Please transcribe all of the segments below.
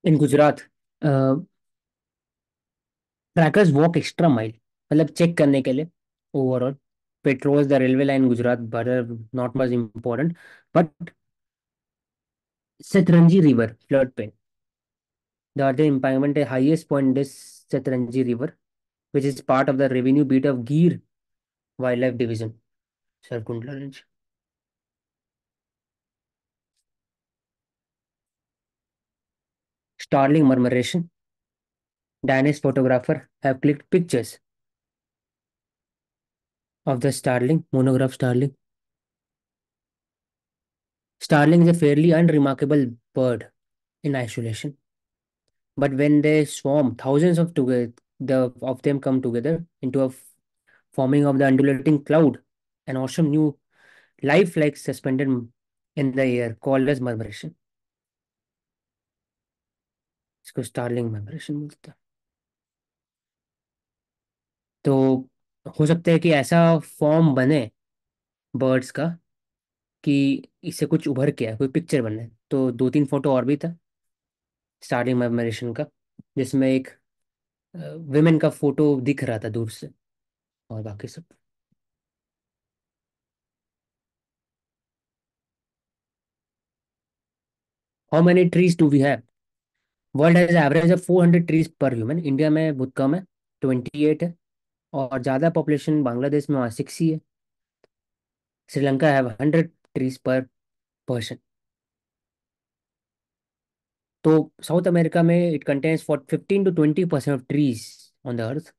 इन Gujarat trackers walk extra mile, मतलब check करने के लिए overall patrols the railway line Gujarat border not much important but Satrangi River floodplain. The other embankment, the highest point is Satrangi River, which is part of the revenue beat of Gir Wildlife Division, Sarkundla Range. Starling murmuration. Danish photographer have clicked pictures of the starling, monograph starling. Starling is a fairly unremarkable bird in isolation, but when they swarm, thousands of together, of them come together into forming of the undulating cloud, an awesome new life like suspended in the air called as murmuration. इसको starling vibration बोलते हैं। तो हो सकता है कि ऐसा form बने बर्ड्स का कि इससे कुछ उभर के आए, कोई पिक्चर बने। तो दो तीन फोटो और भी था स्टारलिंग वाइब्रेशन का, जिसमें एक विमेन का फोटो दिख रहा था दूर से, और बाकी सब। How many trees do we have? World has average of 400 trees per human. India में बहुत कम है, 28 है। और ज़्यादा पॉपुलेशन बांग्लादेश में, वहाँ 6 ही है। श्रीलंका हैव 100 ट्रीज पर पर्सन। तो साउथ अमेरिका में it contains for 15 to 20% of trees on the earth.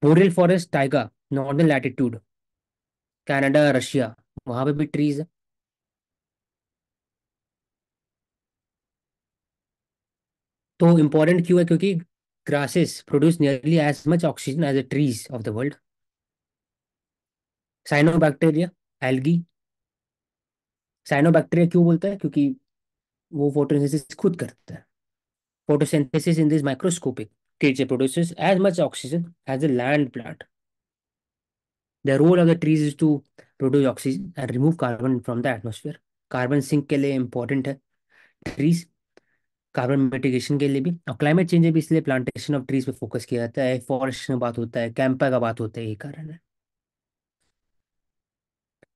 Boreal forest Tyga, northern latitude, Canada Russia, वहां पे भी ट्रीज है। तो इम्पोर्टेंट क्यों है? क्योंकि grasses produce nearly as much oxygen as the trees of the world. Cyanobacteria, algae. Cyanobacteria क्यों बोलता है? क्योंकि वो फोटोसिंथेसिस खुद करता है। Photosynthesis in this microscopic creature produces as much oxygen as a land plant. The role of the trees is to produce oxygen and remove carbon from the atmosphere. Carbon sink के लिए important है trees, carbon mitigation के लिए भी। और climate change भी, इसलिए plantation of trees पे फोकस किया जाता है। फॉरेस्ट में बात होता है, कैंपा का बात होता है, यही कारण है।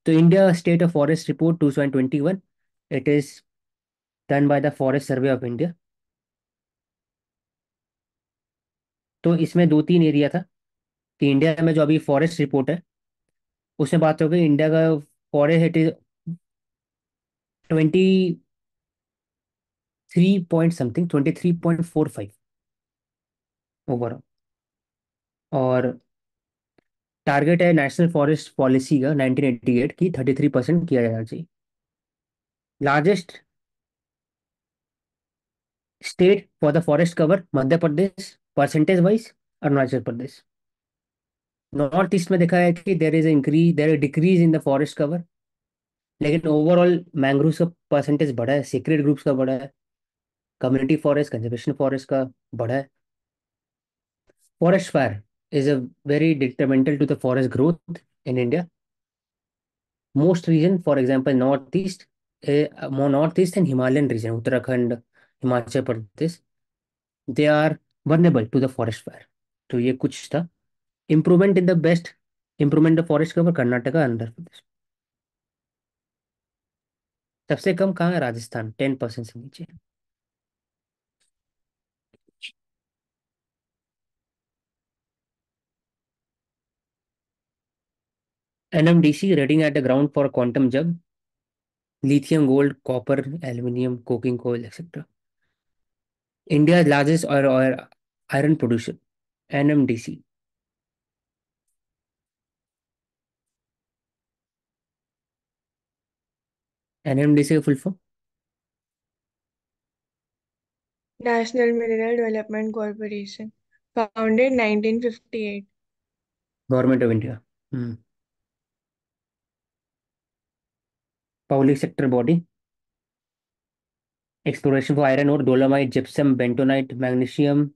तो India state of forest report 2021, it is done by the forest survey of India. तो इसमें दो तीन एरिया था कि इंडिया में जो अभी फॉरेस्ट रिपोर्ट है उसमें बात हो गई इंडिया का forest, it is 23 point something, 23.45 overall. और टारगेट है नेशनल फॉरेस्ट पॉलिसी का 1988 की 33% किया जाना चाहिए। Largest state for the forest cover Madhya Pradesh, percentage wise Arunachal Pradesh. North east में देखा है कि there is decrease in the forest cover, लेकिन ओवरऑल मैंग्रोव का परसेंटेज बढ़ा है, सीक्रेट ग्रुप्स का बढ़ा है, कम्युनिटी फॉरेस्ट, कंजर्वेशन फॉरेस्ट का बढ़ा है। Forest fire is a very detrimental to the forest growth in India. Most region for example north east and Himalayan region, Uttarakhand, Himachal Pradesh, they are vulnerable to the forest fire. तो ये कुछ था। Improvement in the best, improvement the forest cover Karnataka, Andhra Pradesh. सबसे कम कहाँ है? राजस्थान, 10% से नीचे। NMDC rating at the ground for quantum जब, lithium, gold, copper, aluminium, coking coal etcetera. India largest और आयरन प्रोड्यूसर, एनएमडीसी। एनएमडीसी का full form? National Mineral Development Corporation, founded 1958. Government of India. Public sector body, exploration for iron और dolomite, gypsum, bentonite, magnesium.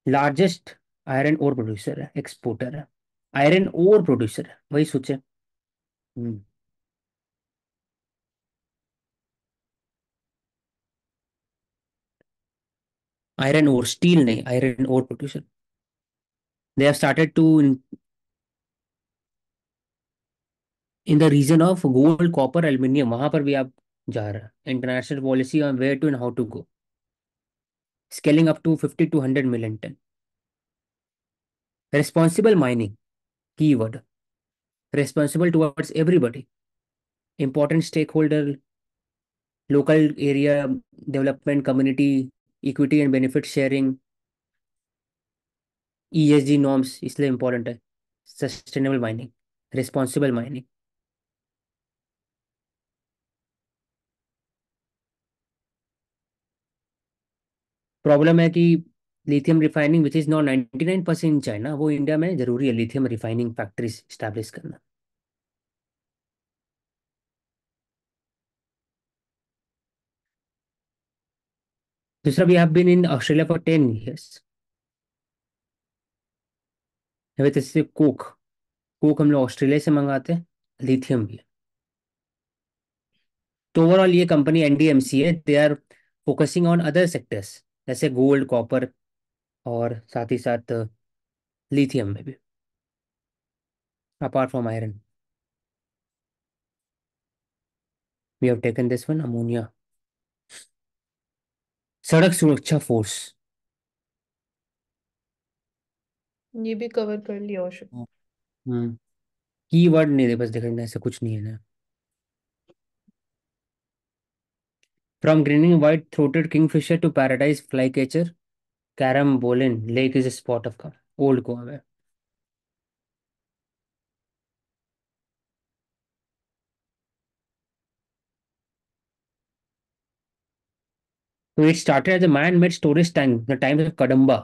Largest iron ore producer है, exporter है। Iron ore producer है, वही सोचे। हम्म। Iron ore, steel नहीं, iron ore producer. They have started to in the region of gold, copper, aluminium, वहां पर भी आप जा रहे हैं। International policy on where to and how to go, scaling up to 50 to 100 million ton। Responsible mining, keyword, responsible towards everybody, important stakeholder, local area development, community equity and benefit sharing, ESG norms इसलिए important है, sustainable mining, responsible mining। Problem है कि lithium refining which is not 99% in China, वो India में जरूरी है lithium refining factories establish करना। दूसरा, भी have been in Australia for 10 years with इससे कोक। कोक हम लोग ऑस्ट्रेलिया से मंगाते हैं, लिथियम भी है। तो ओवरऑल ये कंपनी एनडीएमसी है, they are focusing on other sectors जैसे गोल्ड, कॉपर और साथ ही साथ लिथियम में भी, apart from iron. We have taken this one, ammonia. सड़क सुरक्षा फोर्स। ये भी कवर कर लिया औशुक। हम्म। कीवर्ड नहीं दे, बस देखना, ऐसा कुछ नहीं है ना। From greening white throated kingfisher to paradise fly catcher, Carambolim lake is a spot of old Goa में। तो it started as a man made storage tank the times of Kadamba,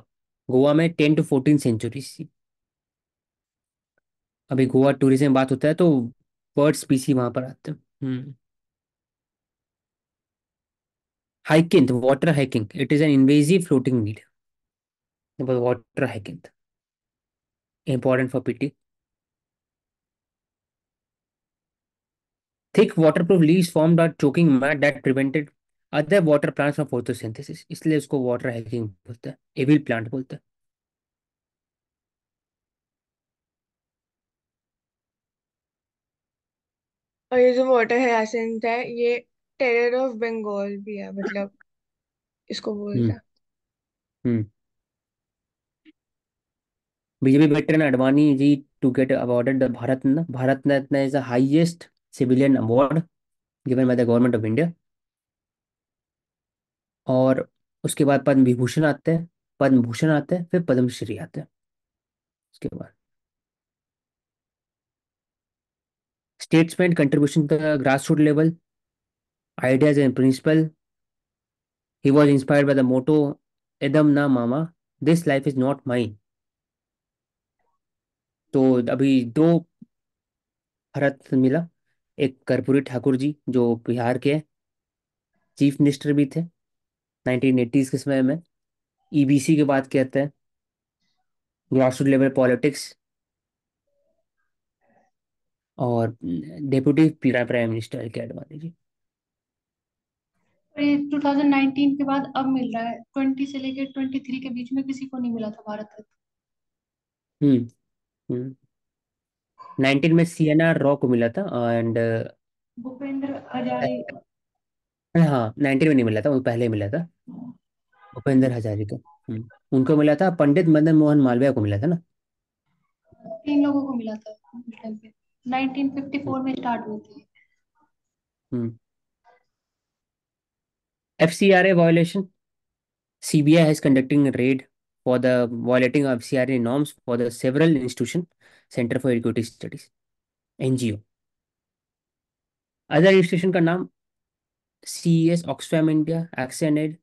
Goa में 10 to 14 century। अभी गोवा टूरिज्म बात होता है तो बर्ड स्पीसी वहां पर आते हैं। Hiking, water hiking, it is an invasive floating weed, water hiking important for PT। Thick waterproof leaves formed a choking mat that prevented other water plants from photosynthesis, इसलिए उसको वाटर हाइकिंग बोलते हैं, evil plant बोलते हैं। और ये जो water hyacinth है, ये टेरर ऑफ बंगाल भी है, मतलब इसको बोलते हम्म। हैं। हम्म। BJP veteran Advani ji to get awarded the Bharat Ratna is the highest civilian award given by the government of India. और उसके बाद पद्म विभूषण आते हैं, पद्म भूषण आते हैं, फिर पद्मश्री आते हैं उसके बाद। Statesman contribution the grass root level, ideas and principle. He was inspired by the motto एदम ना मामा, this life is not mine. तो अभी दो भारत मिला, एक कर्पूरी ठाकुर जी जो बिहार के चीफ मिनिस्टर भी थे 1980s के समय में, ईबीसी की बात कहते हैं, ग्रास रूट लेवल पॉलिटिक्स। और डेप्यूटी प्राइम मिनिस्टर के आडवाणी जी। और ये 2019 के बाद अब मिल रहा है, 20 से लेकर 23 के बीच में किसी को नहीं मिला था भारत रत्न। हम्म। हम्म। 19 में सीएनआर रॉ को मिला था एंड भूपेंद्र हजारी। हाँ 19 में नहीं मिला था, वो पहले मिला था, भूपेंद्र हजारिका। उनको मिला था, पंडित मदन मोहन मालवीय को मिला था ना। 3 लोगों को मिला था उस टाइम पे, 1954 में स्टार्ट हुई थी। FCRA violation, CBI has conducting a raid for the violating of FCRA norms for the several institution, Center for Equity Studies, NGO। Other institution का नाम CES, Oxfam India, ActionAid,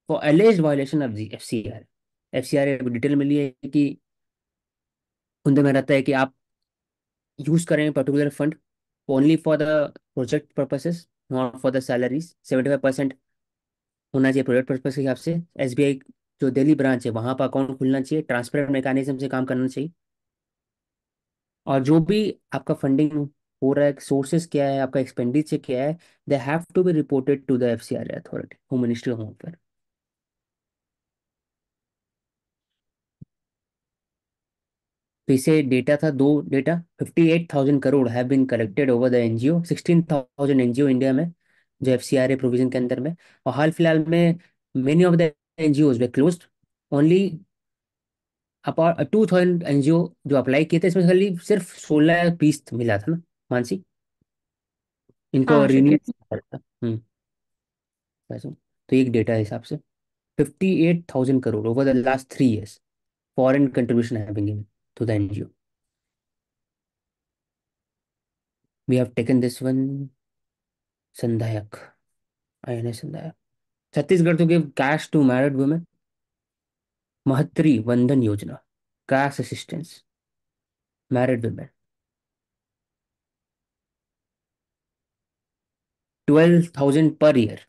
for alleged violation of the FCRA। FCRA detail मिली है कि उनमें रहता है कि आप यूज करें particular fund only for the project purposes, not for the salaries. 75% होना चाहिए प्रोजेक्ट पर्पस के हिसाब से। SBI जो दिल्ली ब्रांच है वहां पर अकाउंट खुलना चाहिए, ट्रांसपेरेंट मैकेनिज्म से काम करना चाहिए। और जो भी आपका फंडिंग हो रहा है, सोर्सेज क्या है, आपका एक्सपेंडिचर क्या है, they have to be reported to the FCRA authority, home ministry of home affair. फिर से डेटा था, दो data, 58,000 crore have been collected over the NGO, 16,000 NGO India में जो एफसीआरए प्रोविजन के अंदर में। और हाल फिलहाल में many of the NGOs way closed, only apart 2,000 NGO जो अप्लाई किए थे, इसमें खाली सिर्फ 16 पीस मिला था ना मानसी, इनको हाँ रिन्यू ठीक है। था। पैसों। तो एक डेटा हिसाब से 58,000 crore over the last 3 years foreign contribution have been given to the NGO. We have taken this one, Sandhayak, INS Sandhayak. Chhattisgarh to give cash to married women, Mahtari Vandan Yojana, cash assistance, married women, 12,000 per year.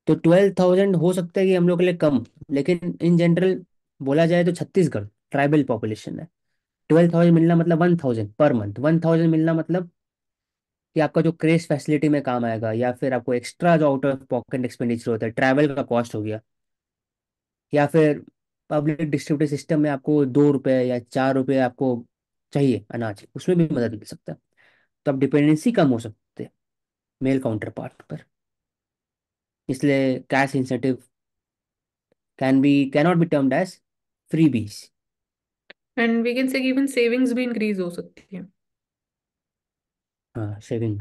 तो 12,000 हो सकता है कि हम लोग के लिए कम, लेकिन इन जनरल बोला जाए तो छत्तीसगढ़ ट्राइबल पॉपुलेशन है। 12,000 मिलना मतलब 1,000 पर मंथ, 1,000 मिलना मतलब कि आपका जो क्रेश फैसिलिटी में काम आएगा, या फिर आपको एक्स्ट्रा जो आउट ऑफ पॉकेट एक्सपेंडिचर होता है, ट्रैवल का कॉस्ट हो गया, या फिर पब्लिक डिस्ट्रीब्यूटर सिस्टम में आपको 2 रुपए या 4 रुपए आपको चाहिए अनाज, उसमें भी मदद मिल सकता है। तो आप डिपेंडेंसी कम हो सकते हैं मेल काउंटर पार्ट पर। इसलिए cash incentive can not be termed as freebies. And we can say even savings भी इंक्रीज हो सकती है। हाँ, सेविंग।